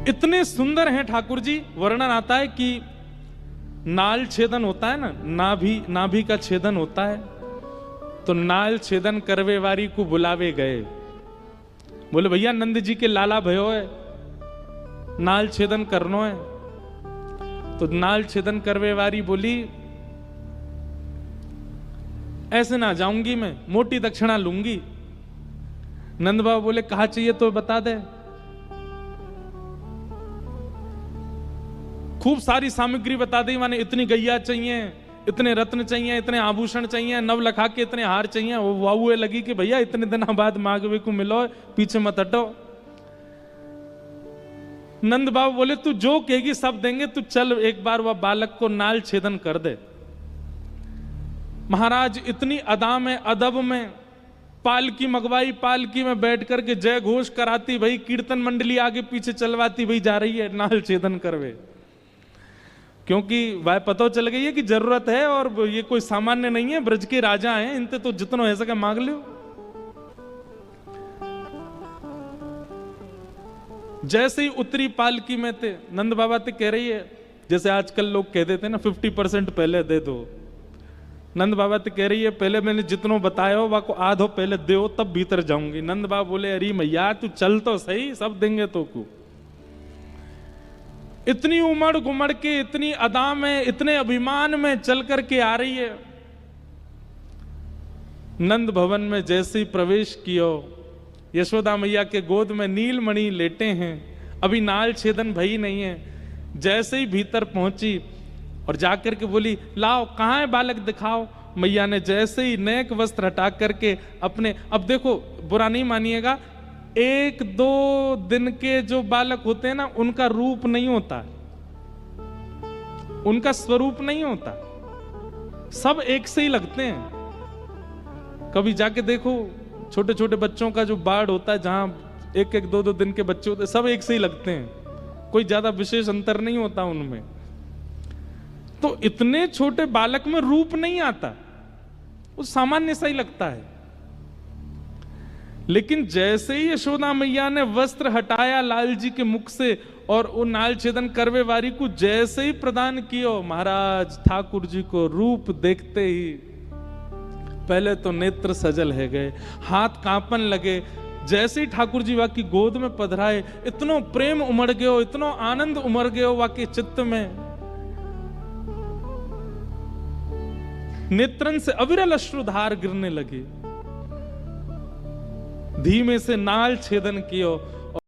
इतने सुंदर हैं ठाकुर जी। वर्णन आता है कि नाल छेदन होता है ना, नाभि का छेदन होता है, तो नाल छेदन करवे वारी को बुलावे गए। बोले भैया नंद जी के लाला भयो है, नाल छेदन करनो है। तो नाल छेदन करवे वारी बोली ऐसे ना जाऊंगी, मैं मोटी दक्षिणा लूंगी। नंद बाबा बोले कहा चाहिए तो बता दे। खूब सारी सामग्री बता दी, माने इतनी गैया चाहिए, इतने रत्न चाहिए, इतने आभूषण चाहिए, नवलखा के इतने हार चाहिए। वो वाहुए लगी कि भैया इतने दिनों बाद मांगवे को मिलो, पीछे मत हटो। नंद बाबा बोले तू जो कहेगी सब देंगे, तू चल एक बार वह बालक को नाल छेदन कर दे। महाराज इतनी अदा में, अदब में पालकी मंगवाई, पालकी में बैठ करके जय घोष कराती, भाई कीर्तन मंडली आगे पीछे चलवाती, भाई जा रही है नाल छेदन करवे। क्योंकि वह पता चल गई है कि जरूरत है और ये कोई सामान्य नहीं है, ब्रज के राजा हैं, इनते तो जितना हो सके मांग लो। जैसे ही उत्तरी पालकी में थे, नंद बाबा ते कह रही है, जैसे आजकल लोग कह देते ना 50% पहले दे दो। नंद बाबा तो कह रही है पहले मैंने जितनो बताया हो वाको आधो पहले दो, तब भीतर जाऊंगी। नंद बाबा बोले अरे मैया तू चल तो सही, सब देंगे तो को। इतनी उमड़ घुमड़ के, इतनी अदा में, इतने अभिमान में चल करके आ रही है। नंद भवन में जैसे ही प्रवेश कियो, यशोदा मैया के गोद में नीलमणि लेटे हैं, अभी नाल छेदन भई नहीं है। जैसे ही भीतर पहुंची और जाकर के बोली लाओ कहाँ है बालक दिखाओ। मैया ने जैसे ही नेक वस्त्र हटा करके अपने, अब देखो बुरा नहीं मानिएगा, 1-2 दिन के जो बालक होते हैं ना, उनका रूप नहीं होता, उनका स्वरूप नहीं होता, सब एक से ही लगते हैं। कभी जाके देखो छोटे छोटे बच्चों का जो बाढ़ होता है, जहां 1-2 दिन के बच्चे होते हैं, सब एक से ही लगते हैं, कोई ज्यादा विशेष अंतर नहीं होता उनमें। तो इतने छोटे बालक में रूप नहीं आता, वो सामान्य सा ही लगता है। लेकिन जैसे ही यशोदा मैया ने वस्त्र हटाया लाल जी के मुख से और वो नाल छेदन करवे वारी को जैसे ही प्रदान किया, महाराज ठाकुर जी को रूप देखते ही पहले तो नेत्र सजल है गए, हाथ कांपन लगे। जैसे ही ठाकुर जी वाकी गोद में पधराए, इतनो प्रेम उमड़ गयो, इतनो आनंद उमड़ गयो वाके चित्त में। नेत्रन से अविरल अश्रुधार गिरने लगे। धीमे से नाल छेदन कियो